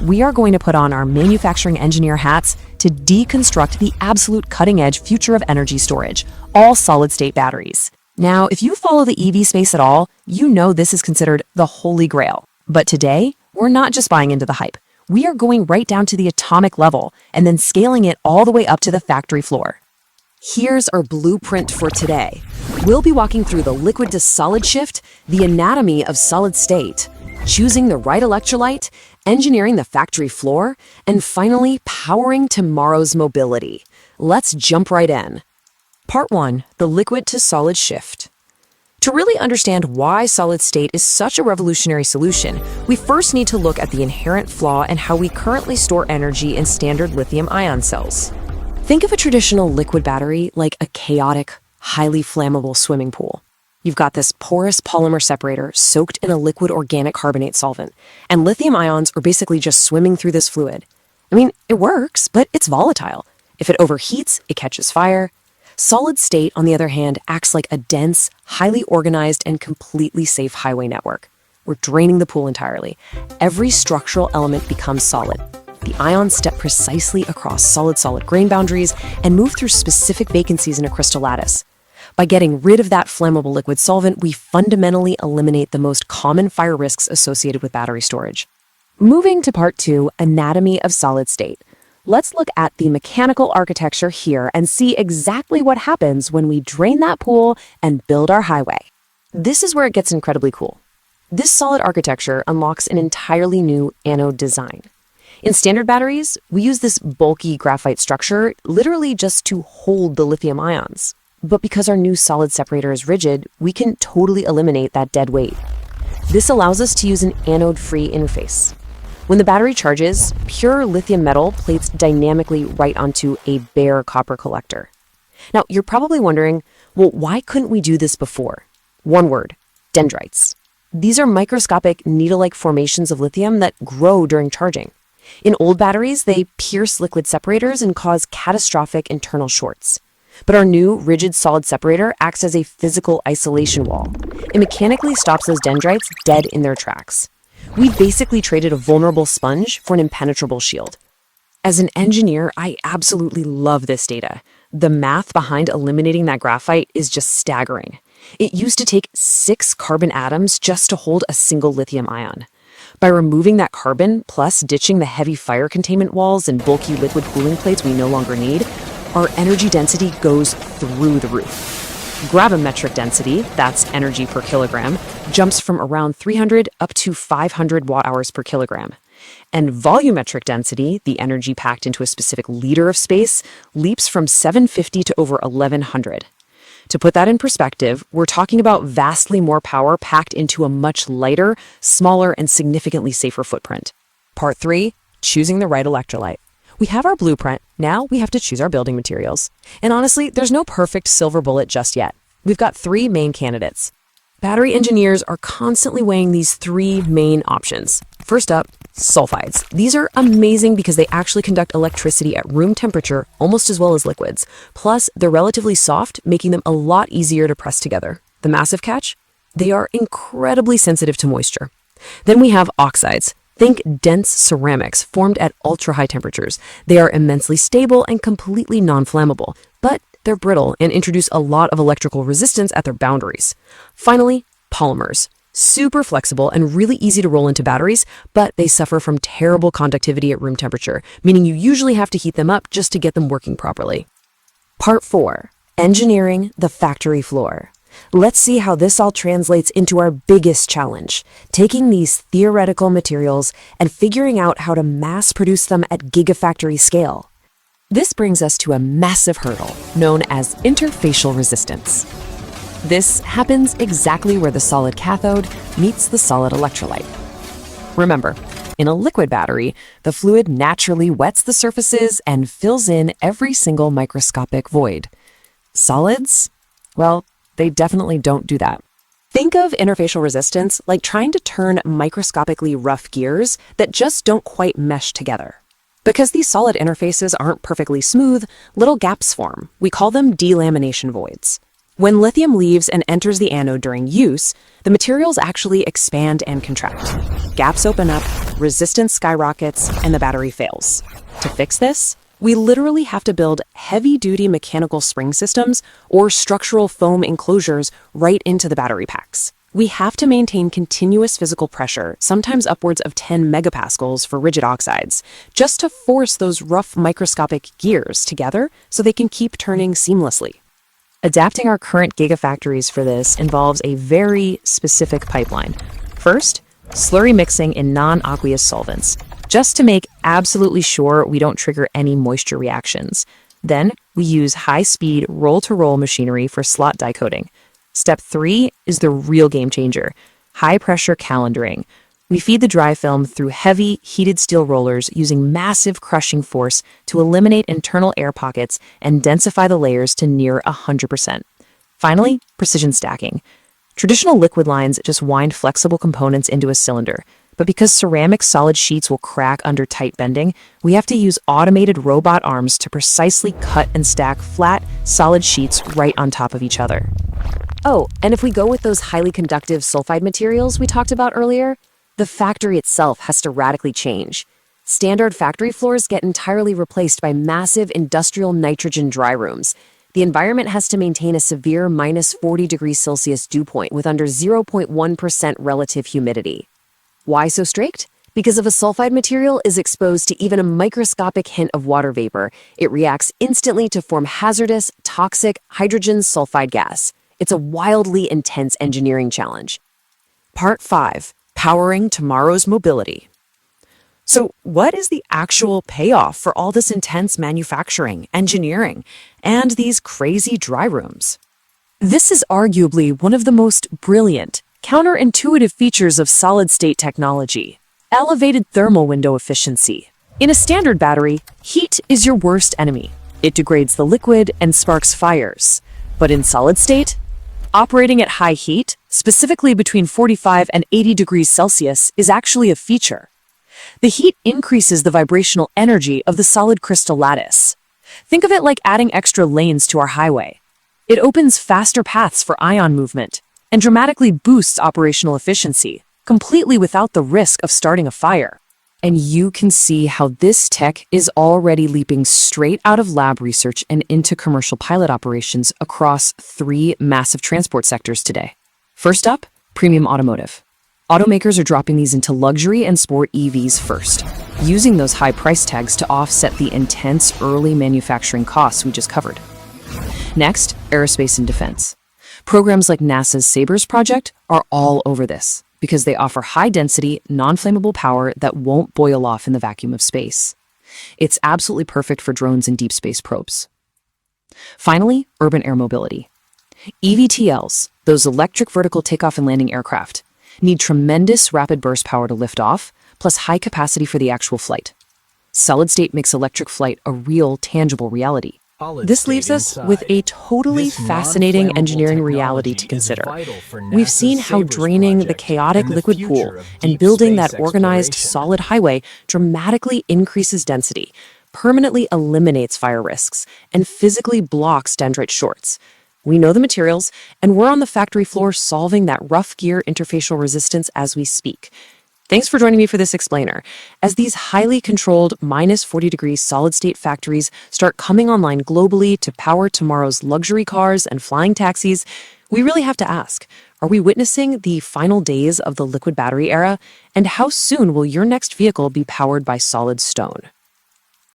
we are going to put on our manufacturing engineer hats to deconstruct the absolute cutting-edge future of energy storage, all solid-state batteries. Now, if you follow the EV space at all, you know this is considered the holy grail. But today, we're not just buying into the hype. We are going right down to the atomic level and then scaling it all the way up to the factory floor. Here's our blueprint for today. We'll be walking through the liquid to solid shift, the anatomy of solid state, choosing the right electrolyte, engineering the factory floor, and finally powering tomorrow's mobility. Let's jump right in. Part 1, the liquid to solid shift. To really understand why solid state is such a revolutionary solution, we first need to look at the inherent flaw in how we currently store energy in standard lithium-ion cells. Think of a traditional liquid battery like a chaotic, highly flammable swimming pool. You've got this porous polymer separator soaked in a liquid organic carbonate solvent, and lithium ions are basically just swimming through this fluid. I mean, it works, but it's volatile. If it overheats, it catches fire. Solid state, on the other hand, acts like a dense, highly organized, and completely safe highway network. We're draining the pool entirely. Every structural element becomes solid. The ions step precisely across solid-solid grain boundaries and move through specific vacancies in a crystal lattice. By getting rid of that flammable liquid solvent, we fundamentally eliminate the most common fire risks associated with battery storage. Moving to part 2, anatomy of solid state. Let's look at the mechanical architecture here and see exactly what happens when we drain that pool and build our highway. This is where it gets incredibly cool. This solid architecture unlocks an entirely new anode design. In standard batteries, we use this bulky graphite structure literally just to hold the lithium ions. But because our new solid separator is rigid, we can totally eliminate that dead weight. This allows us to use an anode-free interface. When the battery charges, pure lithium metal plates dynamically right onto a bare copper collector. Now, you're probably wondering, well, why couldn't we do this before? One word, dendrites. These are microscopic needle-like formations of lithium that grow during charging. In old batteries, they pierce liquid separators and cause catastrophic internal shorts. But our new rigid solid separator acts as a physical isolation wall. It mechanically stops those dendrites dead in their tracks. We've basically traded a vulnerable sponge for an impenetrable shield. As an engineer, I absolutely love this data. The math behind eliminating that graphite is just staggering. It used to take 6 carbon atoms just to hold a single lithium ion. By removing that carbon, plus ditching the heavy fire containment walls and bulky liquid cooling plates we no longer need, our energy density goes through the roof. Gravimetric density, that's energy per kilogram, jumps from around 300 up to 500 watt-hours per kilogram. And volumetric density, the energy packed into a specific liter of space, leaps from 750 to over 1100. To put that in perspective, we're talking about vastly more power packed into a much lighter, smaller, and significantly safer footprint. Part 3, choosing the right electrolyte. We have our blueprint, now we have to choose our building materials. And honestly, there's no perfect silver bullet just yet. We've got 3 main candidates. Battery engineers are constantly weighing these 3 main options. First up, sulfides. These are amazing because they actually conduct electricity at room temperature almost as well as liquids. Plus, they're relatively soft, making them a lot easier to press together. The massive catch? They are incredibly sensitive to moisture. Then we have oxides. Think dense ceramics formed at ultra-high temperatures. They are immensely stable and completely non-flammable, but they're brittle and introduce a lot of electrical resistance at their boundaries. Finally, polymers. Super flexible and really easy to roll into batteries, but they suffer from terrible conductivity at room temperature, meaning you usually have to heat them up just to get them working properly. Part 4, engineering the factory floor. Let's see how this all translates into our biggest challenge, taking these theoretical materials and figuring out how to mass produce them at gigafactory scale. This brings us to a massive hurdle known as interfacial resistance. This happens exactly where the solid cathode meets the solid electrolyte. Remember, in a liquid battery, the fluid naturally wets the surfaces and fills in every single microscopic void. Solids? Well, they definitely don't do that. Think of interfacial resistance like trying to turn microscopically rough gears that just don't quite mesh together. Because these solid interfaces aren't perfectly smooth, little gaps form. We call them delamination voids. When lithium leaves and enters the anode during use, the materials actually expand and contract. Gaps open up, resistance skyrockets, and the battery fails. To fix this, we literally have to build heavy-duty mechanical spring systems or structural foam enclosures right into the battery packs. We have to maintain continuous physical pressure, sometimes upwards of 10 megapascals for rigid oxides, just to force those rough microscopic gears together so they can keep turning seamlessly. Adapting our current gigafactories for this involves a very specific pipeline. First, slurry mixing in non-aqueous solvents, just to make absolutely sure we don't trigger any moisture reactions. Then, we use high-speed roll-to-roll machinery for slot die coating. Step 3 is the real game changer: high-pressure calendaring. We feed the dry film through heavy, heated steel rollers using massive crushing force to eliminate internal air pockets and densify the layers to near 100%. Finally, precision stacking. Traditional liquid lines just wind flexible components into a cylinder, but because ceramic solid sheets will crack under tight bending, we have to use automated robot arms to precisely cut and stack flat, solid sheets right on top of each other. Oh, and if we go with those highly conductive sulfide materials we talked about earlier, the factory itself has to radically change. Standard factory floors get entirely replaced by massive industrial nitrogen dry rooms. The environment has to maintain a severe minus 40 degrees Celsius dew point with under 0.1% relative humidity. Why so strict? Because if a sulfide material is exposed to even a microscopic hint of water vapor, it reacts instantly to form hazardous, toxic hydrogen sulfide gas. It's a wildly intense engineering challenge. Part 5. Powering tomorrow's mobility. So, what is the actual payoff for all this intense manufacturing, engineering, and these crazy dry rooms? This is arguably one of the most brilliant, counterintuitive features of solid-state technology: elevated thermal window efficiency. In a standard battery, heat is your worst enemy. It degrades the liquid and sparks fires. But in solid state, operating at high heat, specifically between 45 and 80 degrees Celsius, is actually a feature. The heat increases the vibrational energy of the solid crystal lattice. Think of it like adding extra lanes to our highway. It opens faster paths for ion movement and dramatically boosts operational efficiency, completely without the risk of starting a fire. And you can see how this tech is already leaping straight out of lab research and into commercial pilot operations across 3 massive transport sectors today. First up, premium automotive. Automakers are dropping these into luxury and sport EVs first, using those high price tags to offset the intense early manufacturing costs we just covered. Next, aerospace and defense. Programs like NASA's SABRES project are all over this, because they offer high-density, non-flammable power that won't boil off in the vacuum of space. It's absolutely perfect for drones and deep space probes. Finally, urban air mobility. EVTLs, those electric vertical takeoff and landing aircraft, need tremendous rapid burst power to lift off, plus high capacity for the actual flight. Solid-state makes electric flight a real, tangible reality. This leaves us with a totally fascinating engineering reality to consider. We've seen how draining the chaotic liquid pool and building that organized solid highway dramatically increases density, permanently eliminates fire risks, and physically blocks dendrite shorts. We know the materials, and we're on the factory floor solving that rough gear interfacial resistance as we speak. Thanks for joining me for this explainer. As these highly controlled minus 40 degrees solid-state factories start coming online globally to power tomorrow's luxury cars and flying taxis, we really have to ask, are we witnessing the final days of the liquid battery era? And how soon will your next vehicle be powered by solid stone?